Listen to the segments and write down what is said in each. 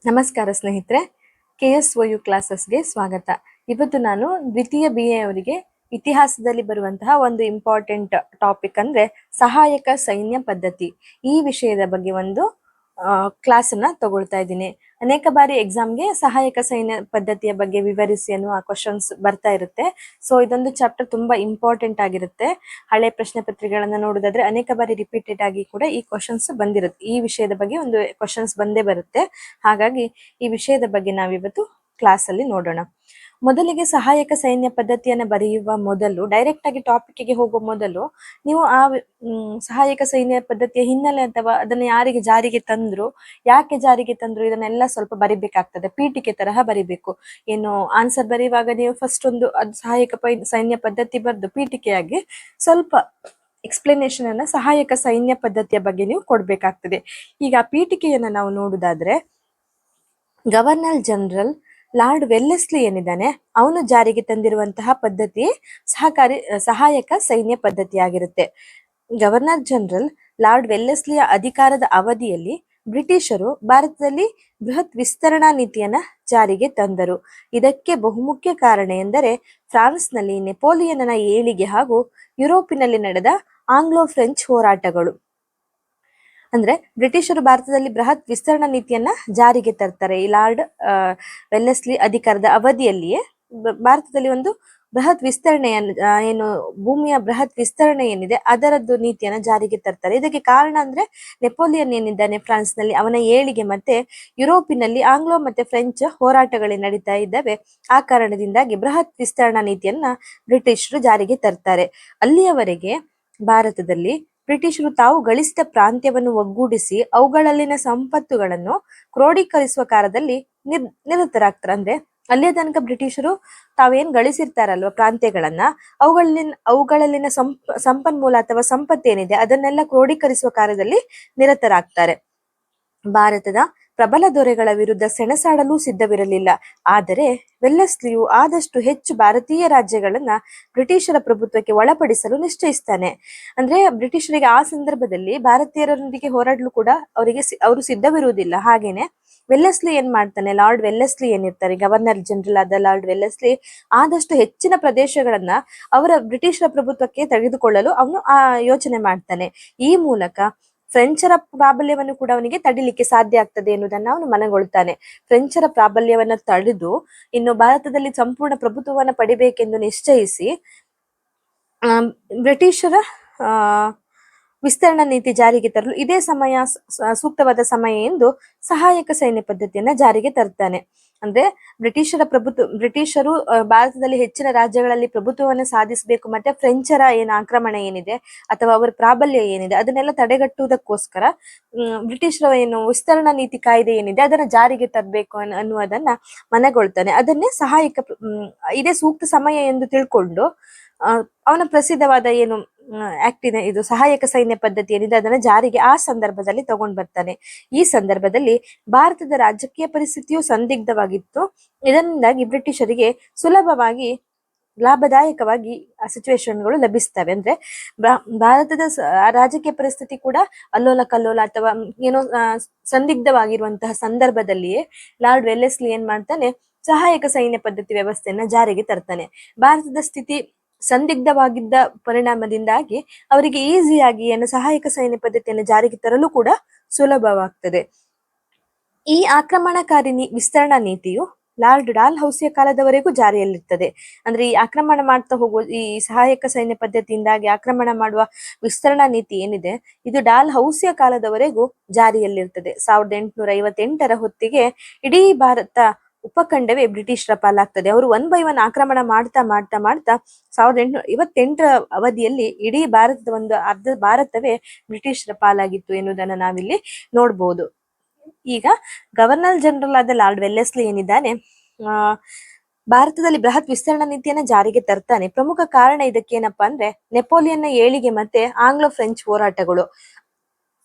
ನಮಸ್ಕಾರ ಸ್ನೇಹಿತರೆ, KSOU ಕ್ಲಾಸಸ್ಗೆ ಸ್ವಾಗತ. ಇವತ್ತು ನಾನು ದ್ವಿತೀಯ BA ಅವರಿಗೆ ಇತಿಹಾಸದಲ್ಲಿ ಬರುವಂತಹ ಒಂದು ಇಂಪಾರ್ಟೆಂಟ್ ಟಾಪಿಕ್ ಅಂದ್ರೆ ಸಹಾಯಕ ಸೈನ್ಯ ಪದ್ಧತಿ ಈ ವಿಷಯದ ಬಗ್ಗೆ ಒಂದು ಕ್ಲಾಸನ್ನ ತಗೊಳ್ತಾ ಇದ್ದೀನಿ. ಅನೇಕ ಬಾರಿ ಎಕ್ಸಾಮ್ಗೆ ಸಹಾಯಕ ಸೈನ್ಯ ಪದ್ಧತಿಯ ಬಗ್ಗೆ ವಿವರಿಸಿ ಅನ್ನುವ ಕ್ವಶನ್ಸ್ ಬರ್ತಾ ಇರುತ್ತೆ. ಸೊ ಇದೊಂದು ಚಾಪ್ಟರ್ ತುಂಬಾ ಇಂಪಾರ್ಟೆಂಟ್ ಆಗಿರುತ್ತೆ. ಹಳೆ ಪ್ರಶ್ನೆ ಪತ್ರಿಕೆಗಳನ್ನ ನೋಡೋದಾದ್ರೆ ಅನೇಕ ಬಾರಿ ರಿಪೀಟೆಡ್ ಆಗಿ ಕೂಡ ಈ ಕ್ವಶನ್ಸ್ ಬಂದಿರುತ್ತೆ. ಈ ವಿಷಯದ ಬಗ್ಗೆ ಒಂದು ಕ್ವಶನ್ಸ್ ಬಂದೇ ಬರುತ್ತೆ. ಹಾಗಾಗಿ ಈ ವಿಷಯದ ಬಗ್ಗೆ ನಾವಿವತ್ತು ಕ್ಲಾಸ್ ಅಲ್ಲಿ ನೋಡೋಣ. ಮೊದಲಿಗೆ ಸಹಾಯಕ ಸೈನ್ಯ ಪದ್ಧತಿಯನ್ನ ಬರೆಯುವ ಮೊದಲು, ಡೈರೆಕ್ಟ್ ಆಗಿ ಟಾಪಿಕ್ಗೆ ಹೋಗುವ ಮೊದಲು ನೀವು ಆ ಸಹಾಯಕ ಸೈನ್ಯ ಪದ್ಧತಿಯ ಹಿನ್ನೆಲೆ ಅಥವಾ ಅದನ್ನ ಯಾರಿಗೆ ಜಾರಿಗೆ ತಂದ್ರು, ಯಾಕೆ ಜಾರಿಗೆ ತಂದ್ರು, ಇದನ್ನೆಲ್ಲ ಸ್ವಲ್ಪ ಬರಿಬೇಕಾಗ್ತದೆ. ಪೀಠಿಕೆ ತರಹ ಬರಿಬೇಕು. ಏನು ಆನ್ಸರ್ ಬರೆಯುವಾಗ ನೀವು ಫಸ್ಟ್ ಒಂದು ಅದು ಸಹಾಯಕ ಸೈನ್ಯ ಪದ್ಧತಿ ಬರೆದು ಪೀಠಿಕೆಯಾಗಿ ಸ್ವಲ್ಪ ಎಕ್ಸ್ಪ್ಲನೇಷನ್ ಅನ್ನ ಸಹಾಯಕ ಸೈನ್ಯ ಪದ್ಧತಿಯ ಬಗ್ಗೆ ನೀವು ಕೊಡ್ಬೇಕಾಗ್ತದೆ. ಈಗ ಆ ಪೀಠಿಕೆಯನ್ನ ನಾವು ನೋಡುದಾದ್ರೆ, ಗವರ್ನರ್ ಜನರಲ್ ಲಾರ್ಡ್ ವೆಲ್ಲೆಸ್ಲಿ ಏನಿದ್ದಾನೆ ಅವನು ಜಾರಿಗೆ ತಂದಿರುವಂತಹ ಪದ್ಧತಿ ಸಹಾಯಕ ಸೈನ್ಯ ಪದ್ಧತಿಯಾಗಿರುತ್ತೆ. ಗವರ್ನರ್ ಜನರಲ್ ಲಾರ್ಡ್ ವೆಲ್ಲೆಸ್ಲಿಯ ಅಧಿಕಾರದ ಅವಧಿಯಲ್ಲಿ ಬ್ರಿಟಿಷರು ಭಾರತದಲ್ಲಿ ಬೃಹತ್ ವಿಸ್ತರಣಾ ನೀತಿಯನ್ನ ಜಾರಿಗೆ ತಂದರು. ಇದಕ್ಕೆ ಬಹುಮುಖ್ಯ ಕಾರಣ ಎಂದರೆ ಫ್ರಾನ್ಸ್ನಲ್ಲಿ ನೆಪೋಲಿಯನ್ನ ಏಳಿಗೆ ಹಾಗೂ ಯುರೋಪಿನಲ್ಲಿ ನಡೆದ ಆಂಗ್ಲೋ ಫ್ರೆಂಚ್ ಹೋರಾಟಗಳು. ಅಂದ್ರೆ ಬ್ರಿಟಿಷರು ಭಾರತದಲ್ಲಿ ಬೃಹತ್ ವಿಸ್ತರಣಾ ನೀತಿಯನ್ನ ಜಾರಿಗೆ ತರ್ತಾರೆ. ಈ ಲಾರ್ಡ್ ವೆಲ್ಲೆಸ್ಲಿ ಅಧಿಕಾರದ ಅವಧಿಯಲ್ಲಿಯೇ ಭಾರತದಲ್ಲಿ ಒಂದು ಬೃಹತ್ ವಿಸ್ತರಣೆಯನ್ನು ಏನು ಭೂಮಿಯ ಬೃಹತ್ ವಿಸ್ತರಣೆ ಏನಿದೆ ಅದರದ್ದು ನೀತಿಯನ್ನ ಜಾರಿಗೆ ತರ್ತಾರೆ. ಇದಕ್ಕೆ ಕಾರಣ ಅಂದ್ರೆ ನೆಪೋಲಿಯನ್ ಏನಿದ್ದಾನೆ ಫ್ರಾನ್ಸ್ ನಲ್ಲಿ, ಅವನ ಏಳಿಗೆ ಮತ್ತೆ ಯುರೋಪಿನಲ್ಲಿ ಆಂಗ್ಲೋ ಮತ್ತೆ ಫ್ರೆಂಚ್ ಹೋರಾಟಗಳೇ ನಡೀತಾ ಇದ್ದಾವೆ. ಆ ಕಾರಣದಿಂದಾಗಿ ಬೃಹತ್ ವಿಸ್ತರಣಾ ನೀತಿಯನ್ನ ಬ್ರಿಟಿಷರು ಜಾರಿಗೆ ತರ್ತಾರೆ. ಅಲ್ಲಿಯವರೆಗೆ ಭಾರತದಲ್ಲಿ ಬ್ರಿಟಿಷರು ತಾವು ಗಳಿಸಿದ ಪ್ರಾಂತ್ಯವನ್ನು ಒಗ್ಗೂಡಿಸಿ ಅವುಗಳಲ್ಲಿನ ಸಂಪತ್ತುಗಳನ್ನು ಕ್ರೋಢೀಕರಿಸುವ ಕಾರ್ಯದಲ್ಲಿ ನಿರತರಾಗ್ತಾರೆ. ಅಂದ್ರೆ ಅಲ್ಲಿಯ ತನಕ ಬ್ರಿಟಿಷರು ತಾವೇನ್ ಗಳಿಸಿರ್ತಾರಲ್ವ ಪ್ರಾಂತ್ಯಗಳನ್ನ, ಅವುಗಳಲ್ಲಿನ ಸಂಪನ್ಮೂಲ ಅಥವಾ ಸಂಪತ್ತೇನಿದೆ ಅದನ್ನೆಲ್ಲ ಕ್ರೋಢೀಕರಿಸುವ ಕಾರ್ಯದಲ್ಲಿ ನಿರತರಾಗ್ತಾರೆ. ಭಾರತದ ಪ್ರಬಲ ದೊರೆಗಳ ವಿರುದ್ಧ ಸೆಣಸಾಡಲು ಸಿದ್ಧವಿರಲಿಲ್ಲ. ಆದರೆ ವೆಲ್ಲೆಸ್ಲಿಯು ಆದಷ್ಟು ಹೆಚ್ಚು ಭಾರತೀಯ ರಾಜ್ಯಗಳನ್ನ ಬ್ರಿಟಿಷರ ಪ್ರಭುತ್ವಕ್ಕೆ ಒಳಪಡಿಸಲು ನಿಶ್ಚಯಿಸ್ತಾನೆ. ಅಂದ್ರೆ ಬ್ರಿಟಿಷರಿಗೆ ಆ ಸಂದರ್ಭದಲ್ಲಿ ಭಾರತೀಯರೊಂದಿಗೆ ಹೋರಾಡಲು ಕೂಡ ಅವರು ಸಿದ್ಧವಿರುವುದಿಲ್ಲ. ಹಾಗೇನೆ ವೆಲ್ಲೆಸ್ಲಿ ಏನ್ ಮಾಡ್ತಾನೆ, ಲಾರ್ಡ್ ವೆಲ್ಲೆಸ್ಲಿ ಏನಿರ್ತಾರೆ ಗವರ್ನರ್ ಜನರಲ್ ಆದ ಲಾರ್ಡ್ ವೆಲ್ಲೆಸ್ಲಿ, ಆದಷ್ಟು ಹೆಚ್ಚಿನ ಪ್ರದೇಶಗಳನ್ನ ಅವರ ಬ್ರಿಟಿಷರ ಪ್ರಭುತ್ವಕ್ಕೆ ತೆಗೆದುಕೊಳ್ಳಲು ಅವನು ಯೋಚನೆ ಮಾಡ್ತಾನೆ. ಈ ಮೂಲಕ ಫ್ರೆಂಚರ ಪ್ರಾಬಲ್ಯವನ್ನು ಕೂಡ ಅವನಿಗೆ ತಡಿಲಿಕ್ಕೆ ಸಾಧ್ಯ ಆಗ್ತದೆ ಎನ್ನುವುದನ್ನು ಅವನು ಮನಗೊಳ್ತಾನೆ. ಫ್ರೆಂಚರ ಪ್ರಾಬಲ್ಯವನ್ನ ತಡೆದು ಇನ್ನು ಭಾರತದಲ್ಲಿ ಸಂಪೂರ್ಣ ಪ್ರಭುತ್ವವನ್ನು ಪಡಿಬೇಕೆಂದು ನಿಶ್ಚಯಿಸಿ ಬ್ರಿಟಿಷರ ವಿಸ್ತರಣಾ ನೀತಿ ಜಾರಿಗೆ ತರಲು ಇದೇ ಸಮಯ ಸೂಕ್ತವಾದ ಸಮಯ ಎಂದು ಸಹಾಯಕ ಸೈನ್ಯ ಪದ್ಧತಿಯನ್ನ ಜಾರಿಗೆ ತರ್ತಾನೆ. ಅಂದ್ರೆ ಬ್ರಿಟಿಷರು ಭಾರತದಲ್ಲಿ ಹೆಚ್ಚಿನ ರಾಜ್ಯಗಳಲ್ಲಿ ಪ್ರಭುತ್ವವನ್ನು ಸಾಧಿಸಬೇಕು, ಮತ್ತೆ ಫ್ರೆಂಚರ ಆಕ್ರಮಣ ಏನಿದೆ ಅಥವಾ ಅವರ ಪ್ರಾಬಲ್ಯ ಏನಿದೆ ಅದನ್ನೆಲ್ಲ ತಡೆಗಟ್ಟುವುದಕ್ಕೋಸ್ಕರ ಬ್ರಿಟಿಷರ ವಿಸ್ತರಣಾ ನೀತಿ ಕಾಯ್ದೆ ಏನಿದೆ ಅದನ್ನ ಜಾರಿಗೆ ತರಬೇಕು ಅನ್ನುವುದನ್ನ ಮನಗೊಳ್ತಾನೆ. ಅದನ್ನೇ ಇದೇ ಸೂಕ್ತ ಸಮಯ ಎಂದು ತಿಳ್ಕೊಂಡು ಅವನ ಪ್ರಸಿದ್ಧವಾದ ಇದು ಸಹಾಯಕ ಸೈನ್ಯ ಪದ್ಧತಿ ಏನಿದೆ ಅದನ್ನ ಜಾರಿಗೆ ಆ ಸಂದರ್ಭದಲ್ಲಿ ತಗೊಂಡ್ ಬರ್ತಾನೆ. ಈ ಸಂದರ್ಭದಲ್ಲಿ ಭಾರತದ ರಾಜಕೀಯ ಪರಿಸ್ಥಿತಿಯು ಸಂದಿಗ್ಧವಾಗಿತ್ತು. ಇದರಿಂದಾಗಿ ಬ್ರಿಟಿಷರಿಗೆ ಸುಲಭವಾಗಿ ಲಾಭದಾಯಕವಾಗಿ ಆ ಸಿಚುವೇಶನ್ಗಳು ಲಭಿಸ್ತವೆ. ಅಂದ್ರೆ ಭಾರತದ ರಾಜಕೀಯ ಪರಿಸ್ಥಿತಿ ಕೂಡ ಅಲ್ಲೋಲ ಕಲ್ಲೋಲ ಅಥವಾ ಸಂದಿಗ್ಧವಾಗಿರುವಂತಹ ಸಂದರ್ಭದಲ್ಲಿಯೇ ಲಾರ್ಡ್ ವೆಲ್ಲೆಸ್ಲಿ ಏನ್ ಮಾಡ್ತಾನೆ, ಸಹಾಯಕ ಸೈನ್ಯ ಪದ್ಧತಿ ವ್ಯವಸ್ಥೆಯನ್ನ ಜಾರಿಗೆ ತರ್ತಾನೆ. ಭಾರತದ ಸ್ಥಿತಿ ಸಂದಿಗ್ಧವಾಗಿದ್ದ ಪರಿಣಾಮದಿಂದಾಗಿ ಅವರಿಗೆ ಈಸಿಯಾಗಿ ಸಹಾಯಕ ಸೈನ್ಯ ಪದ್ಧತಿಯನ್ನು ಜಾರಿಗೆ ತರಲು ಕೂಡ ಸುಲಭವಾಗ್ತದೆ. ಈ ಆಕ್ರಮಣಕಾರಿ ವಿಸ್ತರಣಾ ನೀತಿಯು ಲಾರ್ಡ್ ಡಾಲ್ ಹೌಸಿಯ ಕಾಲದವರೆಗೂ ಜಾರಿಯಲ್ಲಿರ್ತದೆ. ಅಂದ್ರೆ ಈ ಆಕ್ರಮಣ ಮಾಡ್ತಾ ಹೋಗುವ ಈ ಸಹಾಯಕ ಸೈನ್ಯ ಪದ್ಧತಿಯಿಂದಾಗಿ ಆಕ್ರಮಣ ಮಾಡುವ ವಿಸ್ತರಣಾ ನೀತಿ ಏನಿದೆ ಇದು ಡಾಲ್ ಹೌಸಿಯ ಕಾಲದವರೆಗೂ ಜಾರಿಯಲ್ಲಿರ್ತದೆ. 1858ರ ಹೊತ್ತಿಗೆ ಇಡೀ ಭಾರತ ಉಪಖಂಡವೇ ಬ್ರಿಟಿಷರ ಪಾಲಾಗ್ತದೆ. ಅವರು 1 by 1 ಆಕ್ರಮಣ ಮಾಡ್ತಾ 1858ರ ಅವಧಿಯಲ್ಲಿ ಇಡೀ ಭಾರತದ ಒಂದು ಅರ್ಧ ಭಾರತವೇ ಬ್ರಿಟಿಷರ ಪಾಲಾಗಿತ್ತು ಎನ್ನುವುದನ್ನ ನಾವಿಲ್ಲಿ ನೋಡ್ಬೋದು. ಈಗ ಗವರ್ನರ್ ಜನರಲ್ ಆದ ಲಾರ್ಡ್ ವೆಲ್ಲೆಸ್ಲಿ ಏನಿದ್ದಾನೆ ಭಾರತದಲ್ಲಿ ಬೃಹತ್ ವಿಸ್ತರಣಾ ನೀತಿಯನ್ನ ಜಾರಿಗೆ ತರ್ತಾನೆ. ಪ್ರಮುಖ ಕಾರಣ ಇದಕ್ಕೆ ಏನಪ್ಪಾ ಅಂದ್ರೆ ನೆಪೋಲಿಯನ್ನ ಏಳಿಗೆ ಮತ್ತೆ ಆಂಗ್ಲೋ ಫ್ರೆಂಚ್ ಹೋರಾಟಗಳು.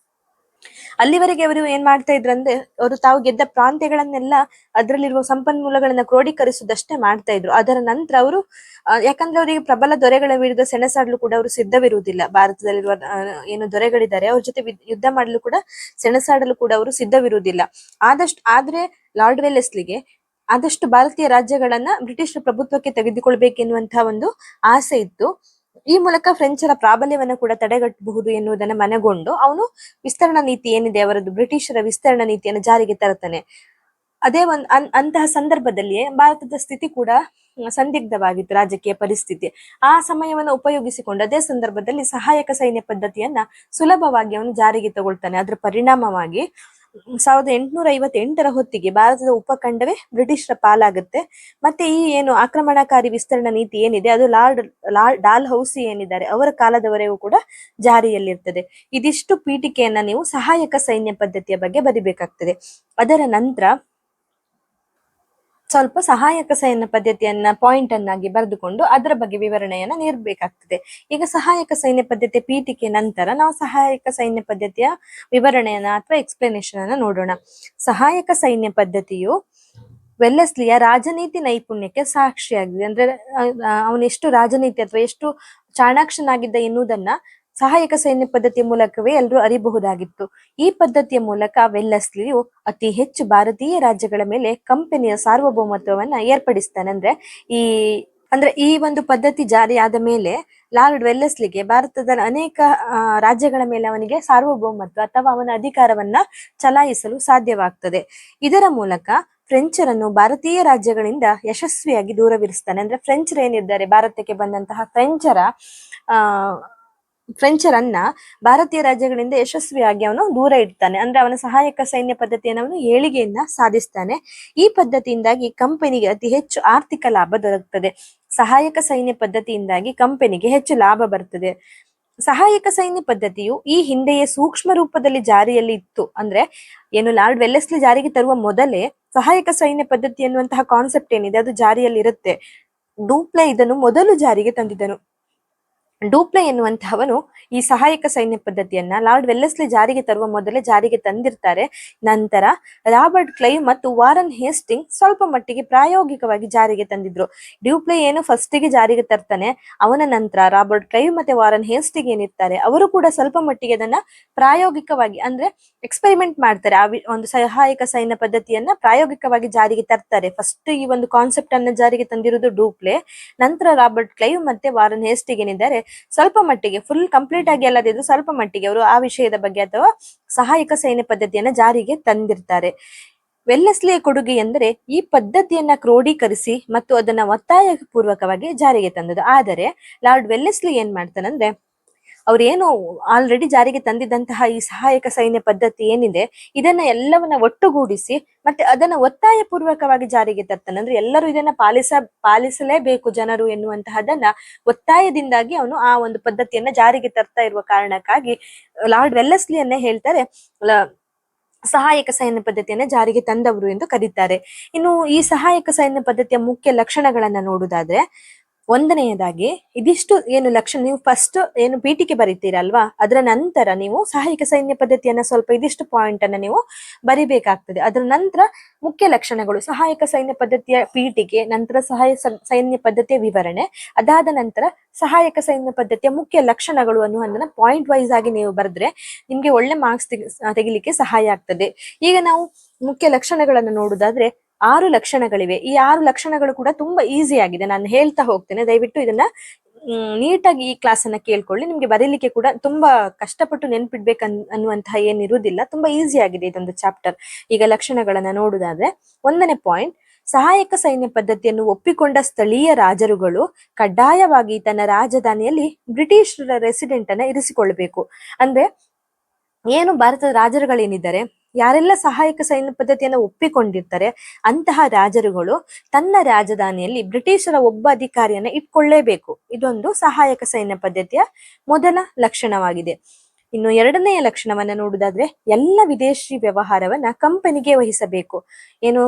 ಅಲ್ಲಿವರೆಗೆ ಅವರು ಏನ್ ಮಾಡ್ತಾ ಇದ್ರಂದ್ರೆ ಅವರು ತಾವು ಗೆದ್ದ ಪ್ರಾಂತ್ಯಗಳನ್ನೆಲ್ಲ ಅದರಲ್ಲಿರುವ ಸಂಪನ್ಮೂಲಗಳನ್ನ ಕ್ರೋಢೀಕರಿಸುವುದಷ್ಟೇ ಮಾಡ್ತಾ ಇದ್ರು. ಅದರ ನಂತರ ಅವರು ಯಾಕಂದ್ರೆ ಅವರಿಗೆ ಪ್ರಬಲ ದೊರೆಗಳ ವಿರುದ್ಧ ಸೆಣಸಾಡಲು ಕೂಡ ಅವರು ಸಿದ್ಧವಿರುವುದಿಲ್ಲ. ಭಾರತದಲ್ಲಿರುವ ಏನು ದೊರೆಗಳಿದ್ದಾರೆ ಅವ್ರ ಜೊತೆ ಯುದ್ಧ ಮಾಡಲು ಕೂಡ ಸೆಣಸಾಡಲು ಕೂಡ ಅವರು ಸಿದ್ಧವಿರುವುದಿಲ್ಲ. ಆದ್ರೆ ಲಾರ್ಡ್ ವೆಲ್ಲೆಸ್ಲಿಗೆ ಆದಷ್ಟು ಭಾರತೀಯ ರಾಜ್ಯಗಳನ್ನ ಬ್ರಿಟಿಷ್ ಪ್ರಭುತ್ವಕ್ಕೆ ತೆಗೆದುಕೊಳ್ಬೇಕೆನ್ನುವಂತಹ ಒಂದು ಆಸೆ ಇತ್ತು. ಈ ಮೂಲಕ ಫ್ರೆಂಚರ ಪ್ರಾಬಲ್ಯವನ್ನ ಕೂಡ ತಡೆಗಟ್ಟಬಹುದು ಎನ್ನುವುದನ್ನ ಮನಗೊಂಡು ಅವನು ವಿಸ್ತರಣಾ ನೀತಿ ಏನಿದೆ ಅವರದ್ದು ಬ್ರಿಟಿಷರ ವಿಸ್ತರಣಾ ನೀತಿಯನ್ನು ಜಾರಿಗೆ ತರುತ್ತಾನೆ. ಅದೇ ಅಂತಹ ಸಂದರ್ಭದಲ್ಲಿಯೇ ಭಾರತದ ಸ್ಥಿತಿ ಕೂಡ ಸಂದಿಗ್ಧವಾಗಿತ್ತು, ರಾಜಕೀಯ ಪರಿಸ್ಥಿತಿ. ಆ ಸಮಯವನ್ನು ಉಪಯೋಗಿಸಿಕೊಂಡು ಅದೇ ಸಂದರ್ಭದಲ್ಲಿ ಸಹಾಯಕ ಸೈನ್ಯ ಪದ್ಧತಿಯನ್ನ ಸುಲಭವಾಗಿ ಅವನು ಜಾರಿಗೆ ತಗೊಳ್ತಾನೆ. ಅದರ ಪರಿಣಾಮವಾಗಿ 1858 ಹೊತ್ತಿಗೆ ಭಾರತದ ಉಪಖಂಡವೇ ಬ್ರಿಟಿಷರ ಪಾಲಾಗುತ್ತೆ. ಮತ್ತೆ ಈ ಏನು ಆಕ್ರಮಣಕಾರಿ ವಿಸ್ತರಣಾ ನೀತಿ ಏನಿದೆ ಅದು ಡಾಲ್ ಹೌಸಿ ಏನಿದ್ದಾರೆ ಅವರ ಕಾಲದವರೆಗೂ ಕೂಡ ಜಾರಿಯಲ್ಲಿರ್ತದೆ. ಇದಿಷ್ಟು ಪೀಠಿಕೆಯನ್ನ ನೀವು ಸಹಾಯಕ ಸೈನ್ಯ ಪದ್ಧತಿಯ ಬಗ್ಗೆ ಬರಿಬೇಕಾಗ್ತದೆ. ಅದರ ನಂತರ ಸ್ವಲ್ಪ ಸಹಾಯಕ ಸೈನ್ಯ ಪದ್ಧತಿಯನ್ನ ಪಾಯಿಂಟ್ ಅನ್ನಾಗಿ ಬರೆದುಕೊಂಡು ಅದರ ಬಗ್ಗೆ ವಿವರಣೆಯನ್ನ ನೀಡಬೇಕಾಗ್ತದೆ. ಈಗ ಸಹಾಯಕ ಸೈನ್ಯ ಪದ್ಧತಿ ಪೀಠಿಕೆ ನಂತರ ನಾವು ಸಹಾಯಕ ಸೈನ್ಯ ಪದ್ಧತಿಯ ವಿವರಣೆಯನ್ನ ಅಥವಾ ಎಕ್ಸ್ಪ್ಲನೇಷನ್ ಅನ್ನ ನೋಡೋಣ. ಸಹಾಯಕ ಸೈನ್ಯ ಪದ್ಧತಿಯು ವೆಲ್ಲೆಸ್ಲಿಯ ರಾಜನೀತಿ ನೈಪುಣ್ಯಕ್ಕೆ ಸಾಕ್ಷಿಯಾಗಿದೆ. ಅಂದ್ರೆ ಅವನೆಷ್ಟು ರಾಜನೀತಿ ಅಥವಾ ಎಷ್ಟು ಚಾಣಾಕ್ಷನಾಗಿದ್ದ ಎನ್ನುವುದನ್ನ ಸಹಾಯಕ ಸೈನ್ಯ ಪದ್ಧತಿಯ ಮೂಲಕವೇ ಎಲ್ಲರೂ ಅರಿಬಹುದಾಗಿತ್ತು. ಈ ಪದ್ಧತಿಯ ಮೂಲಕ ವೆಲ್ಲೆಸ್ಲಿಯು ಅತಿ ಹೆಚ್ಚು ಭಾರತೀಯ ರಾಜ್ಯಗಳ ಮೇಲೆ ಕಂಪನಿಯ ಸಾರ್ವಭೌಮತ್ವವನ್ನ ಏರ್ಪಡಿಸ್ತಾನೆ. ಅಂದ್ರೆ ಈ ಒಂದು ಪದ್ಧತಿ ಜಾರಿಯಾದ ಮೇಲೆ ಲಾರ್ಡ್ ವೆಲ್ಲೆಸ್ಲಿಗೆ ಭಾರತದ ಅನೇಕ ರಾಜ್ಯಗಳ ಮೇಲೆ ಅವನಿಗೆ ಸಾರ್ವಭೌಮತ್ವ ಅಥವಾ ಅವನ ಅಧಿಕಾರವನ್ನ ಚಲಾಯಿಸಲು ಸಾಧ್ಯವಾಗ್ತದೆ. ಇದರ ಮೂಲಕ ಫ್ರೆಂಚರನ್ನು ಭಾರತೀಯ ರಾಜ್ಯಗಳಿಂದ ಯಶಸ್ವಿಯಾಗಿ ದೂರವಿರಿಸ್ತಾನೆ. ಅಂದ್ರೆ ಫ್ರೆಂಚರ್ ಏನಿದ್ದಾರೆ ಭಾರತಕ್ಕೆ ಬಂದಂತಹ ಫ್ರೆಂಚರನ್ನ ಭಾರತೀಯ ರಾಜ್ಯಗಳಿಂದ ಯಶಸ್ವಿಯಾಗಿ ಅವನು ದೂರ ಇಡ್ತಾನೆ. ಅಂದ್ರೆ ಅವನ ಸಹಾಯಕ ಸೈನ್ಯ ಪದ್ಧತಿಯನ್ನು ಅವನು ಏಳಿಗೆಯನ್ನ ಸಾಧಿಸ್ತಾನೆ. ಈ ಪದ್ಧತಿಯಿಂದಾಗಿ ಕಂಪನಿಗೆ ಅತಿ ಹೆಚ್ಚು ಆರ್ಥಿಕ ಲಾಭ ದೊರಕುತ್ತದೆ. ಸಹಾಯಕ ಸೈನ್ಯ ಪದ್ಧತಿಯಿಂದಾಗಿ ಕಂಪನಿಗೆ ಹೆಚ್ಚು ಲಾಭ ಬರ್ತದೆ. ಸಹಾಯಕ ಸೈನ್ಯ ಪದ್ಧತಿಯು ಈ ಹಿಂದೆಯೇ ಸೂಕ್ಷ್ಮ ರೂಪದಲ್ಲಿ ಜಾರಿಯಲ್ಲಿ ಇತ್ತು. ಅಂದ್ರೆ ಏನು ಲಾರ್ಡ್ ವೆಲ್ಲೆಸ್ಲಿ ಜಾರಿಗೆ ತರುವ ಮೊದಲೇ ಸಹಾಯಕ ಸೈನ್ಯ ಪದ್ಧತಿ ಎನ್ನುವಂತಹ ಕಾನ್ಸೆಪ್ಟ್ ಏನಿದೆ ಅದು ಜಾರಿಯಲ್ಲಿ ಇರುತ್ತೆ. ಡೂಪ್ಲೆ ಇದನ್ನು ಮೊದಲು ಜಾರಿಗೆ ತಂದಿದ್ದನು. ಡೂಪ್ಲೆ ಎನ್ನುವಂತಹವನು ಈ ಸಹಾಯಕ ಸೈನ್ಯ ಪದ್ಧತಿಯನ್ನ ಲಾರ್ಡ್ ವೆಲ್ಲೆಸ್ಲಿ ಜಾರಿಗೆ ತರುವ ಮೊದಲೇ ಜಾರಿಗೆ ತಂದಿರ್ತಾರೆ. ನಂತರ ರಾಬರ್ಟ್ ಕ್ಲೈವ್ ಮತ್ತು ವಾರನ್ ಹೇಸ್ಟಿಂಗ್ ಸ್ವಲ್ಪ ಮಟ್ಟಿಗೆ ಪ್ರಾಯೋಗಿಕವಾಗಿ ಜಾರಿಗೆ ತಂದಿದ್ರು. ಡೂಪ್ಲೆ ಏನು ಫಸ್ಟಿಗೆ ಜಾರಿಗೆ ತರ್ತಾನೆ, ಅವನ ನಂತರ ರಾಬರ್ಟ್ ಕ್ಲೈವ್ ಮತ್ತೆ ವಾರನ್ ಹೇಸ್ಟಿಂಗ್ ಏನಿರ್ತಾರೆ ಅವರು ಕೂಡ ಸ್ವಲ್ಪ ಮಟ್ಟಿಗೆ ಅದನ್ನ ಪ್ರಾಯೋಗಿಕವಾಗಿ ಅಂದ್ರೆ ಎಕ್ಸ್ಪೆರಿಮೆಂಟ್ ಮಾಡ್ತಾರೆ. ಒಂದು ಸಹಾಯಕ ಸೈನ್ಯ ಪದ್ಧತಿಯನ್ನ ಪ್ರಾಯೋಗಿಕವಾಗಿ ಜಾರಿಗೆ ತರ್ತಾರೆ. ಫಸ್ಟ್ ಈ ಒಂದು ಕಾನ್ಸೆಪ್ಟ್ ಅನ್ನ ಜಾರಿಗೆ ತಂದಿರುವುದು ಡೂಪ್ಲೆ, ನಂತರ ರಾಬರ್ಟ್ ಕ್ಲೈವ್ ಮತ್ತೆ ವಾರನ್ ಹೇಸ್ಟಿಂಗ್ ಏನಿದ್ದಾರೆ ಸ್ವಲ್ಪ ಮಟ್ಟಿಗೆ, ಫುಲ್ ಕಂಪ್ಲೀಟ್ ಆಗಿ ಅಲ್ಲದಿದ್ರು ಸ್ವಲ್ಪ ಮಟ್ಟಿಗೆ ಅವರು ಆ ವಿಷಯದ ಬಗ್ಗೆ ಅಥವಾ ಸಹಾಯಕ ಸೈನ್ಯ ಪದ್ಧತಿಯನ್ನ ಜಾರಿಗೆ ತಂದಿರ್ತಾರೆ. ವೆಲ್ಲೆಸ್ಲಿಯ ಕೊಡುಗೆ ಎಂದರೆ ಈ ಪದ್ಧತಿಯನ್ನ ಕ್ರೋಢೀಕರಿಸಿ ಮತ್ತು ಅದನ್ನ ಒತ್ತಾಯ ಪೂರ್ವಕವಾಗಿ ಜಾರಿಗೆ ತಂದದ್ದು. ಆದರೆ ಲಾರ್ಡ್ ವೆಲ್ಲೆಸ್ಲಿ ಏನ್ ಮಾಡ್ತಾನಂದ್ರೆ ಅವ್ರೇನು ಆಲ್ರೆಡಿ ಜಾರಿಗೆ ತಂದಿದ್ದಂತಹ ಈ ಸಹಾಯಕ ಸೈನ್ಯ ಪದ್ಧತಿ ಏನಿದೆ ಇದನ್ನ ಎಲ್ಲವನ್ನ ಒಟ್ಟುಗೂಡಿಸಿ ಮತ್ತೆ ಅದನ್ನ ಒತ್ತಾಯ ಪೂರ್ವಕವಾಗಿ ಜಾರಿಗೆ ತರ್ತಾನೆ. ಅಂದ್ರೆ ಎಲ್ಲರೂ ಇದನ್ನ ಪಾಲಿಸಲೇಬೇಕು ಜನರು ಎನ್ನುವಂತಹದನ್ನ ಒತ್ತಾಯದಿಂದಾಗಿ ಅವನು ಆ ಒಂದು ಪದ್ಧತಿಯನ್ನ ಜಾರಿಗೆ ತರ್ತಾ ಇರುವ ಕಾರಣಕ್ಕಾಗಿ ಲಾರ್ಡ್ ವೆಲ್ಲೆಸ್ಲಿಯನ್ನೇ ಹೇಳ್ತಾರೆ ಸಹಾಯಕ ಸೈನ್ಯ ಪದ್ಧತಿಯನ್ನ ಜಾರಿಗೆ ತಂದವರು ಎಂದು ಕರೀತಾರೆ. ಇನ್ನು ಈ ಸಹಾಯಕ ಸೈನ್ಯ ಪದ್ಧತಿಯ ಮುಖ್ಯ ಲಕ್ಷಣಗಳನ್ನ ನೋಡುವುದಾದ್ರೆ, ಒಂದನೆಯದಾಗಿ ಇದಿಷ್ಟು ಏನು ಲಕ್ಷಣ ನೀವು ಫಸ್ಟ್ ಏನು ಪೀಠಿಕೆ ಬರೀತೀರಲ್ವಾ ಅದರ ನಂತರ ನೀವು ಸಹಾಯಕ ಸೈನ್ಯ ಪದ್ಧತಿಯನ್ನ ಸ್ವಲ್ಪ ಇದಿಷ್ಟು ಪಾಯಿಂಟ್ ಅನ್ನ ನೀವು ಬರಿಬೇಕಾಗ್ತದೆ. ಅದರ ನಂತರ ಮುಖ್ಯ ಲಕ್ಷಣಗಳು, ಸಹಾಯಕ ಸೈನ್ಯ ಪದ್ಧತಿಯ ಪೀಠಿಕೆ, ನಂತರ ಸೈನ್ಯ ಪದ್ಧತಿಯ ವಿವರಣೆ, ಅದಾದ ನಂತರ ಸಹಾಯಕ ಸೈನ್ಯ ಪದ್ಧತಿಯ ಮುಖ್ಯ ಲಕ್ಷಣಗಳು ಅನ್ನುವುದನ್ನ ಪಾಯಿಂಟ್ ವೈಸ್ ಆಗಿ ನೀವು ಬರೆದ್ರೆ ನಿಮ್ಗೆ ಒಳ್ಳೆ ಮಾರ್ಕ್ಸ್ ತೆಗಿಲಿಕ್ಕೆ ಸಹಾಯ ಆಗ್ತದೆ. ಈಗ ನಾವು ಮುಖ್ಯ ಲಕ್ಷಣಗಳನ್ನು ನೋಡುದಾದ್ರೆ 6 ಲಕ್ಷಣಗಳಿವೆ. ಈ 6 ಲಕ್ಷಣಗಳು ಕೂಡ ತುಂಬಾ ಈಸಿ ಆಗಿದೆ, ನಾನು ಹೇಳ್ತಾ ಹೋಗ್ತೇನೆ, ದಯವಿಟ್ಟು ಇದನ್ನ ನೀಟಾಗಿ ಈ ಕ್ಲಾಸ್ ಅನ್ನ ಕೇಳ್ಕೊಳ್ಳಿ. ನಿಮ್ಗೆ ಬರೀಲಿಕ್ಕೆ ಕೂಡ ತುಂಬಾ ಕಷ್ಟಪಟ್ಟು ನೆನ್ಪಿಡ್ಬೇಕು ಅನ್ನುವಂತಹ ಏನಿರುವುದಿಲ್ಲ, ತುಂಬಾ ಈಸಿ ಆಗಿದೆ ಇದೊಂದು ಚಾಪ್ಟರ್. ಈಗ ಲಕ್ಷಣಗಳನ್ನ ನೋಡುದಾದ್ರೆ, 1ನೇ ಪಾಯಿಂಟ್, ಸಹಾಯಕ ಸೈನ್ಯ ಪದ್ಧತಿಯನ್ನು ಒಪ್ಪಿಕೊಂಡ ಸ್ಥಳೀಯ ರಾಜರುಗಳು ಕಡ್ಡಾಯವಾಗಿ ತನ್ನ ರಾಜಧಾನಿಯಲ್ಲಿ ಬ್ರಿಟಿಷರ ರೆಸಿಡೆಂಟ್ ಅನ್ನ ಇರಿಸಿಕೊಳ್ಬೇಕು. ಅಂದ್ರೆ ಏನು ಭಾರತದ ರಾಜರುಗಳೇನಿದ್ದಾರೆ ಯಾರೆಲ್ಲ ಸಹಾಯಕ ಸೈನ್ಯ ಪದ್ಧತಿಯನ್ನು ಒಪ್ಪಿಕೊಂಡಿರ್ತಾರೆ ಅಂತಹ ರಾಜರುಗಳು ತನ್ನ ರಾಜಧಾನಿಯಲ್ಲಿ ಬ್ರಿಟಿಷರ ಒಬ್ಬ ಅಧಿಕಾರಿಯನ್ನ ಇಟ್ಕೊಳ್ಳೇಬೇಕು. ಇದೊಂದು ಸಹಾಯಕ ಸೈನ್ಯ ಪದ್ಧತಿಯ ಮೊದಲ ಲಕ್ಷಣವಾಗಿದೆ. ಇನ್ನು ಎರಡನೆಯ ಲಕ್ಷಣವನ್ನ ನೋಡುದಾದ್ರೆ ಎಲ್ಲ ವಿದೇಶಿ ವ್ಯವಹಾರವನ್ನ ಕಂಪನಿಗೆ ವಹಿಸಬೇಕು. ಏನು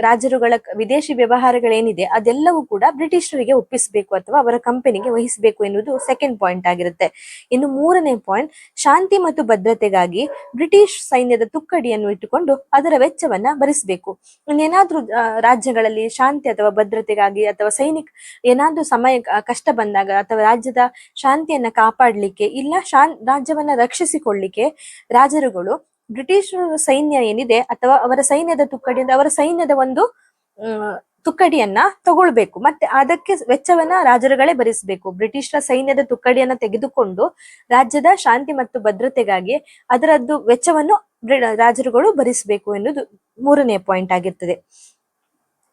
ರಾಜರುಗಳ ವಿದೇಶಿ ವ್ಯವಹಾರಗಳೇನಿದೆ ಅದೆಲ್ಲವೂ ಕೂಡ ಬ್ರಿಟಿಷರಿಗೆ ಒಪ್ಪಿಸಬೇಕು ಅಥವಾ ಅವರ ಕಂಪನಿಗೆ ವಹಿಸಬೇಕು ಎನ್ನುವುದು ಸೆಕೆಂಡ್ ಪಾಯಿಂಟ್ ಆಗಿರುತ್ತೆ. ಇನ್ನು ಮೂರನೇ ಪಾಯಿಂಟ್, ಶಾಂತಿ ಮತ್ತು ಭದ್ರತೆಗಾಗಿ ಬ್ರಿಟಿಷ್ ಸೈನ್ಯದ ತುಕ್ಕಡಿಯನ್ನು ಇಟ್ಟುಕೊಂಡು ಅದರ ವೆಚ್ಚವನ್ನ ಭರಿಸಬೇಕು. ಇನ್ನೇನಾದ್ರೂ ರಾಜ್ಯಗಳಲ್ಲಿ ಶಾಂತಿ ಅಥವಾ ಭದ್ರತೆಗಾಗಿ ಅಥವಾ ಏನಾದ್ರೂ ಸಮಯ ಕಷ್ಟ ಬಂದಾಗ ಅಥವಾ ರಾಜ್ಯದ ಶಾಂತಿಯನ್ನ ಕಾಪಾಡ್ಲಿಕ್ಕೆ ಇಲ್ಲ ರಾಜ್ಯವನ್ನ ರಕ್ಷಿಸಿಕೊಳ್ಳಿಕ್ಕೆ ರಾಜರುಗಳು ಬ್ರಿಟಿಷ್ ಸೈನ್ಯ ಏನಿದೆ ಅಥವಾ ಅವರ ಸೈನ್ಯದ ತುಕ್ಕಡಿಯಿಂದ ಅವರ ಸೈನ್ಯದ ಒಂದು ತುಕ್ಕಡಿಯನ್ನ ತಗೊಳ್ಬೇಕು. ಮತ್ತೆ ಅದಕ್ಕೆ ವೆಚ್ಚವನ್ನ ರಾಜರುಗಳೇ ಭರಿಸಬೇಕು. ಬ್ರಿಟಿಷರ ಸೈನ್ಯದ ತುಕ್ಕಡಿಯನ್ನ ತೆಗೆದುಕೊಂಡು ರಾಜ್ಯದ ಶಾಂತಿ ಮತ್ತು ಭದ್ರತೆಗಾಗಿ ಅದರದ್ದು ವೆಚ್ಚವನ್ನು ರಾಜರುಗಳು ಭರಿಸಬೇಕು ಎನ್ನುವುದು ಮೂರನೇ ಪಾಯಿಂಟ್ ಆಗಿರ್ತದೆ.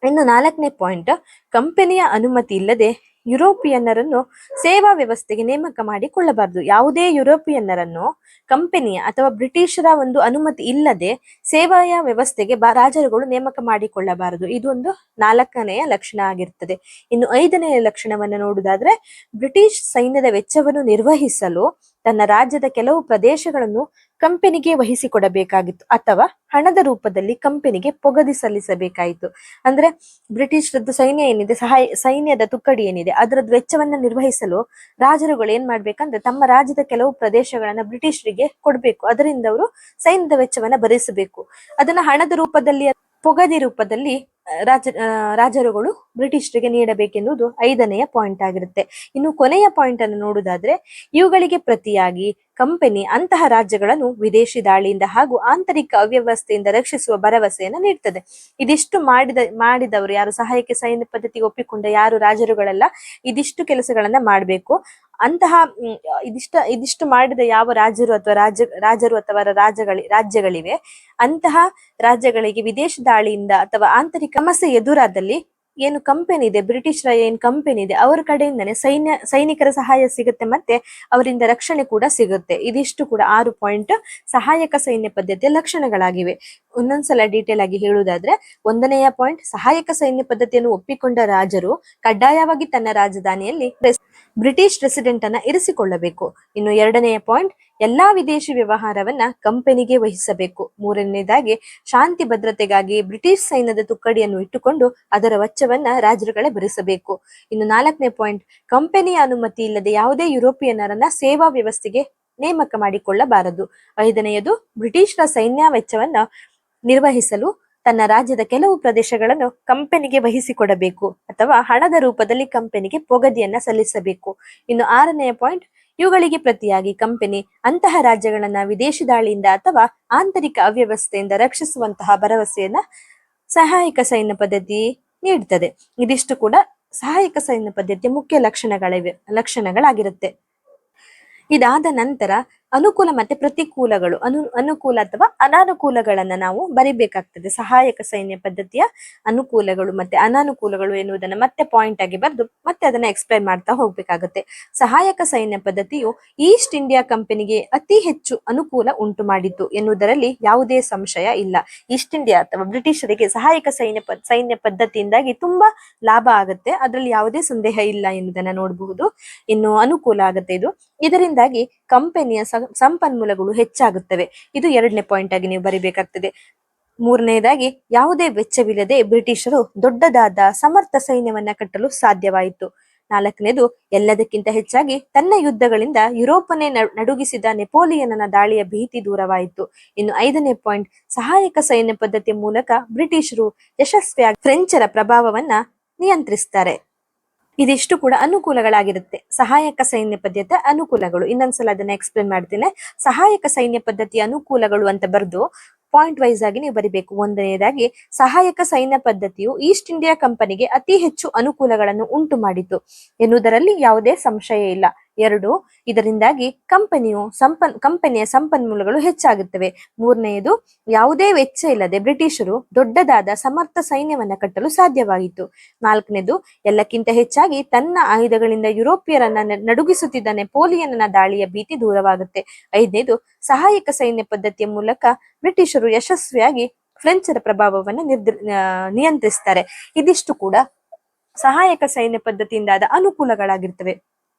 ಇನ್ನು ನಾಲ್ಕನೇ ಪಾಯಿಂಟ್, ಕಂಪನಿಯ ಅನುಮತಿ ಇಲ್ಲದೆ ಯುರೋಪಿಯನ್ನರನ್ನು ಸೇವಾ ವ್ಯವಸ್ಥೆಗೆ ನೇಮಕ ಮಾಡಿಕೊಳ್ಳಬಾರದು. ಯಾವುದೇ ಯುರೋಪಿಯನ್ನರನ್ನು ಕಂಪನಿಯ ಅಥವಾ ಬ್ರಿಟಿಷರ ಒಂದು ಅನುಮತಿ ಇಲ್ಲದೆ ಸೇವೆಯ ವ್ಯವಸ್ಥೆಗೆ ರಾಜರುಗಳು ನೇಮಕ ಮಾಡಿಕೊಳ್ಳಬಾರದು. ಇದು ಒಂದು ನಾಲ್ಕನೆಯ ಲಕ್ಷಣ ಆಗಿರ್ತದೆ. ಇನ್ನು ಐದನೆಯ ಲಕ್ಷಣವನ್ನು ನೋಡುವುದಾದ್ರೆ, ಬ್ರಿಟಿಷ್ ಸೈನ್ಯದ ವೆಚ್ಚವನ್ನು ನಿರ್ವಹಿಸಲು ತನ್ನ ರಾಜ್ಯದ ಕೆಲವು ಪ್ರದೇಶಗಳನ್ನು ಕಂಪನಿಗೆ ವಹಿಸಿಕೊಡಬೇಕಾಗಿತ್ತು ಅಥವಾ ಹಣದ ರೂಪದಲ್ಲಿ ಕಂಪನಿಗೆ ಪೊಗದಿ ಸಲ್ಲಿಸಬೇಕಾಯಿತು. ಅಂದ್ರೆ ಬ್ರಿಟಿಷರದ್ದು ಸೈನ್ಯ ಏನಿದೆ, ಸೈನ್ಯದ ತುಕ್ಕಡಿ ಏನಿದೆ ಅದರದ್ದು ವೆಚ್ಚವನ್ನ ನಿರ್ವಹಿಸಲು ರಾಜರುಗಳು ಏನ್ ಮಾಡ್ಬೇಕಂದ್ರೆ ತಮ್ಮ ರಾಜ್ಯದ ಕೆಲವು ಪ್ರದೇಶಗಳನ್ನ ಬ್ರಿಟಿಷರಿಗೆ ಕೊಡ್ಬೇಕು. ಅದರಿಂದ ಅವರು ಸೈನ್ಯದ ವೆಚ್ಚವನ್ನ ಭರಿಸಬೇಕು. ಅದನ್ನ ಹಣದ ರೂಪದಲ್ಲಿ ಪೊಗದಿ ರೂಪದಲ್ಲಿ ರಾಜರುಗಳು ಬ್ರಿಟಿಷರಿಗೆ ನೀಡಬೇಕೆನ್ನುವುದು ಐದನೆಯ ಪಾಯಿಂಟ್ ಆಗಿರುತ್ತೆ. ಇನ್ನು ಕೊನೆಯ ಪಾಯಿಂಟ್ ಅನ್ನು ನೋಡುವುದಾದ್ರೆ, ಇವುಗಳಿಗೆ ಪ್ರತಿಯಾಗಿ ಕಂಪನಿ ಅಂತಹ ರಾಜ್ಯಗಳನ್ನು ವಿದೇಶಿ ದಾಳಿಯಿಂದ ಹಾಗೂ ಆಂತರಿಕ ಅವ್ಯವಸ್ಥೆಯಿಂದ ರಕ್ಷಿಸುವ ಭರವಸೆಯನ್ನು ನೀಡ್ತದೆ. ಇದಿಷ್ಟು ಮಾಡಿದವರು ಯಾರು, ಸಹಾಯಕ ಸೈನ್ಯ ಪದ್ಧತಿಗೆ ಒಪ್ಪಿಕೊಂಡ ಯಾರು ರಾಜರುಗಳೆಲ್ಲ ಇದಿಷ್ಟು ಕೆಲಸಗಳನ್ನ ಮಾಡಬೇಕು. ಅಂತಹ ಇದಿಷ್ಟು ಮಾಡಿದ ಯಾವ ರಾಜರು ಅಥವಾ ರಾಜ್ಯಗಳಿವೆ ಅಂತಹ ರಾಜ್ಯಗಳಿಗೆ ವಿದೇಶ ದಾಳಿಯಿಂದ ಅಥವಾ ಆಂತರಿಕ ಸಮಸ್ಯೆ ಎದುರಾದಲ್ಲಿ ಏನು ಕಂಪನಿ ಇದೆ, ಬ್ರಿಟಿಷರ ಏನ್ ಕಂಪನಿ ಇದೆ ಅವರ ಕಡೆಯಿಂದನೇ ಸೈನಿಕರ ಸಹಾಯ ಸಿಗುತ್ತೆ, ಮತ್ತೆ ಅವರಿಂದ ರಕ್ಷಣೆ ಕೂಡ ಸಿಗುತ್ತೆ. ಇದಿಷ್ಟು ಕೂಡ 6 ಪಾಯಿಂಟ್ ಸಹಾಯಕ ಸೈನ್ಯ ಪದ್ಧತಿಯ ಲಕ್ಷಣಗಳಾಗಿವೆ. ಒಂದೊಂದ್ಸಲ ಡೀಟೇಲ್ ಆಗಿ ಹೇಳುವುದಾದ್ರೆ, ಒಂದನೆಯ ಪಾಯಿಂಟ್, ಸಹಾಯಕ ಸೈನ್ಯ ಪದ್ಧತಿಯನ್ನು ಒಪ್ಪಿಕೊಂಡ ರಾಜರು ಕಡ್ಡಾಯವಾಗಿ ತನ್ನ ರಾಜಧಾನಿಯಲ್ಲಿ ಬ್ರಿಟಿಷ್ ರೆಸಿಡೆಂಟ್ ಅನ್ನ ಇರಿಸಿಕೊಳ್ಳಬೇಕು. ಇನ್ನು ಎರಡನೆಯ ಪಾಯಿಂಟ್, ಎಲ್ಲಾ ವಿದೇಶಿ ವ್ಯವಹಾರವನ್ನ ಕಂಪನಿಗೆ ವಹಿಸಬೇಕು. ಮೂರನೇದಾಗಿ, ಶಾಂತಿ ಭದ್ರತೆಗಾಗಿ ಬ್ರಿಟಿಷ್ ಸೈನ್ಯದ ತುಕ್ಕಡಿಯನ್ನು ಇಟ್ಟುಕೊಂಡು ಅದರ ವೆಚ್ಚವನ್ನ ರಾಜರುಗಳೇ ಭರಿಸಬೇಕು. ಇನ್ನು ನಾಲ್ಕನೇ ಪಾಯಿಂಟ್, ಕಂಪನಿಯ ಅನುಮತಿ ಇಲ್ಲದೆ ಯಾವುದೇ ಯುರೋಪಿಯನ್ನರನ್ನ ಸೇವಾ ವ್ಯವಸ್ಥೆಗೆ ನೇಮಕ ಮಾಡಿಕೊಳ್ಳಬಾರದು. ಐದನೆಯದು, ಬ್ರಿಟಿಷರ ಸೈನ್ಯ ವೆಚ್ಚವನ್ನ ನಿರ್ವಹಿಸಲು ತನ್ನ ರಾಜ್ಯದ ಕೆಲವು ಪ್ರದೇಶಗಳನ್ನು ಕಂಪನಿಗೆ ವಹಿಸಿಕೊಡಬೇಕು ಅಥವಾ ಹಣದ ರೂಪದಲ್ಲಿ ಕಂಪನಿಗೆ ಪೊಗದಿಯನ್ನ ಸಲ್ಲಿಸಬೇಕು. ಇನ್ನು ಆರನೆಯ ಪಾಯಿಂಟ್, ಇವುಗಳಿಗೆ ಪ್ರತಿಯಾಗಿ ಕಂಪನಿ ಅಂತಹ ರಾಜ್ಯಗಳನ್ನ ವಿದೇಶಿ ದಾಳಿಯಿಂದ ಅಥವಾ ಆಂತರಿಕ ಅವ್ಯವಸ್ಥೆಯಿಂದ ರಕ್ಷಿಸುವಂತಹ ಭರವಸೆಯನ್ನ ಸಹಾಯಕ ಸೈನ್ಯ ಪದ್ಧತಿ ನೀಡುತ್ತದೆ. ಇದಿಷ್ಟು ಕೂಡ ಸಹಾಯಕ ಸೈನ್ಯ ಪದ್ಧತಿಯ ಮುಖ್ಯ ಲಕ್ಷಣಗಳಾಗಿರುತ್ತೆ. ಇದಾದ ನಂತರ ಅನುಕೂಲ ಮತ್ತೆ ಪ್ರತಿಕೂಲಗಳು, ಅನುಕೂಲ ಅಥವಾ ಅನಾನುಕೂಲಗಳನ್ನ ನಾವು ಬರಿಬೇಕಾಗ್ತದೆ. ಸಹಾಯಕ ಸೈನ್ಯ ಪದ್ಧತಿಯ ಅನುಕೂಲಗಳು ಮತ್ತೆ ಅನಾನುಕೂಲಗಳು ಎನ್ನುವುದನ್ನ ಮತ್ತೆ ಪಾಯಿಂಟ್ ಆಗಿ ಬರೆದು ಮತ್ತೆ ಅದನ್ನ ಎಕ್ಸ್ಪ್ಲೈನ್ ಮಾಡ್ತಾ ಹೋಗ್ಬೇಕಾಗತ್ತೆ. ಸಹಾಯಕ ಸೈನ್ಯ ಪದ್ಧತಿಯು ಈಸ್ಟ್ ಇಂಡಿಯಾ ಕಂಪನಿಗೆ ಅತಿ ಹೆಚ್ಚು ಅನುಕೂಲ ಉಂಟು ಮಾಡಿತು ಎನ್ನುವುದರಲ್ಲಿ ಯಾವುದೇ ಸಂಶಯ ಇಲ್ಲ. ಈಸ್ಟ್ ಇಂಡಿಯಾ ಅಥವಾ ಬ್ರಿಟಿಷರಿಗೆ ಸಹಾಯಕ ಸೈನ್ಯ ಪದ್ಧತಿಯಿಂದಾಗಿ ತುಂಬಾ ಲಾಭ ಆಗುತ್ತೆ, ಅದರಲ್ಲಿ ಯಾವುದೇ ಸಂದೇಹ ಇಲ್ಲ ಎನ್ನುವುದನ್ನ ನೋಡಬಹುದು. ಇನ್ನು ಅನುಕೂಲ ಆಗುತ್ತೆ ಇದರಿಂದಾಗಿ ಕಂಪನಿಯ ಸಂಪನ್ಮೂಲಗಳು ಹೆಚ್ಚಾಗುತ್ತವೆ. ಇದು ಎರಡನೇ ಪಾಯಿಂಟ್ ಆಗಿ ನೀವು ಬರಿಬೇಕಾಗ್ತದೆ. ಮೂರನೇದಾಗಿ, ಯಾವುದೇ ವೆಚ್ಚವಿಲ್ಲದೆ ಬ್ರಿಟಿಷರು ದೊಡ್ಡದಾದ ಸಮರ್ಥ ಸೈನ್ಯವನ್ನ ಕಟ್ಟಲು ಸಾಧ್ಯವಾಯಿತು. ನಾಲ್ಕನೇದು, ಎಲ್ಲದಕ್ಕಿಂತ ಹೆಚ್ಚಾಗಿ ತನ್ನ ಯುದ್ಧಗಳಿಂದ ಯುರೋಪನ್ನೇ ನಡುಗಿಸಿದ ನೆಪೋಲಿಯನ್ನ ದಾಳಿಯ ಭೀತಿ ದೂರವಾಯಿತು. ಇನ್ನು ಐದನೇ ಪಾಯಿಂಟ್, ಸಹಾಯಕ ಸೈನ್ಯ ಪದ್ಧತಿಯ ಮೂಲಕ ಬ್ರಿಟಿಷರು ಯಶಸ್ವಿಯಾಗಿ ಫ್ರೆಂಚರ ಪ್ರಭಾವವನ್ನ ನಿಯಂತ್ರಿಸ್ತಾರೆ. ಇದಿಷ್ಟು ಕೂಡ ಅನುಕೂಲಗಳಾಗಿರುತ್ತೆ. ಸಹಾಯಕ ಸೈನ್ಯ ಪದ್ಧತಿಯ ಅನುಕೂಲಗಳು ಇನ್ನೊಂದ್ಸಲ ಅದನ್ನ ಎಕ್ಸ್ಪ್ಲೇನ್ ಮಾಡ್ತೇನೆ. ಸಹಾಯಕ ಸೈನ್ಯ ಪದ್ಧತಿಯ ಅನುಕೂಲಗಳು ಅಂತ ಬರೆದು ಪಾಯಿಂಟ್ ವೈಸ್ ಆಗಿ ನೀವು ಬರಿಬೇಕು. ಒಂದನೇದಾಗಿ, ಸಹಾಯಕ ಸೈನ್ಯ ಪದ್ಧತಿಯು ಈಸ್ಟ್ ಇಂಡಿಯಾ ಕಂಪನಿಗೆ ಅತಿ ಹೆಚ್ಚು ಅನುಕೂಲಗಳನ್ನು ಉಂಟು ಮಾಡಿತು ಎನ್ನುವುದರಲ್ಲಿ ಯಾವುದೇ ಸಂಶಯ ಇಲ್ಲ. ಎರಡು, ಇದರಿಂದಾಗಿ ಕಂಪನಿಯ ಸಂಪನ್ಮೂಲಗಳು ಹೆಚ್ಚಾಗುತ್ತವೆ. ಮೂರನೆಯದು, ಯಾವುದೇ ವೆಚ್ಚ ಇಲ್ಲದೆ ಬ್ರಿಟಿಷರು ದೊಡ್ಡದಾದ ಸಮರ್ಥ ಸೈನ್ಯವನ್ನ ಕಟ್ಟಲು ಸಾಧ್ಯವಾಯಿತು. ನಾಲ್ಕನೇದು, ಎಲ್ಲಕ್ಕಿಂತ ಹೆಚ್ಚಾಗಿ ತನ್ನ ಆಯುಧಗಳಿಂದ ಯುರೋಪಿಯರನ್ನ ನಡುಗಿಸುತ್ತಿದ್ದ ನೆಪೋಲಿಯನ್ನ ದಾಳಿಯ ಭೀತಿ ದೂರವಾಗುತ್ತೆ. ಐದನೇದು, ಸಹಾಯಕ ಸೈನ್ಯ ಪದ್ಧತಿಯ ಮೂಲಕ ಬ್ರಿಟಿಷರು ಯಶಸ್ವಿಯಾಗಿ ಫ್ರೆಂಚರ ಪ್ರಭಾವವನ್ನು ನಿಯಂತ್ರಿಸ್ತಾರೆ. ಇದಿಷ್ಟು ಕೂಡ ಸಹಾಯಕ ಸೈನ್ಯ ಪದ್ಧತಿಯಿಂದಾದ ಅನುಕೂಲಗಳಾಗಿರ್ತವೆ.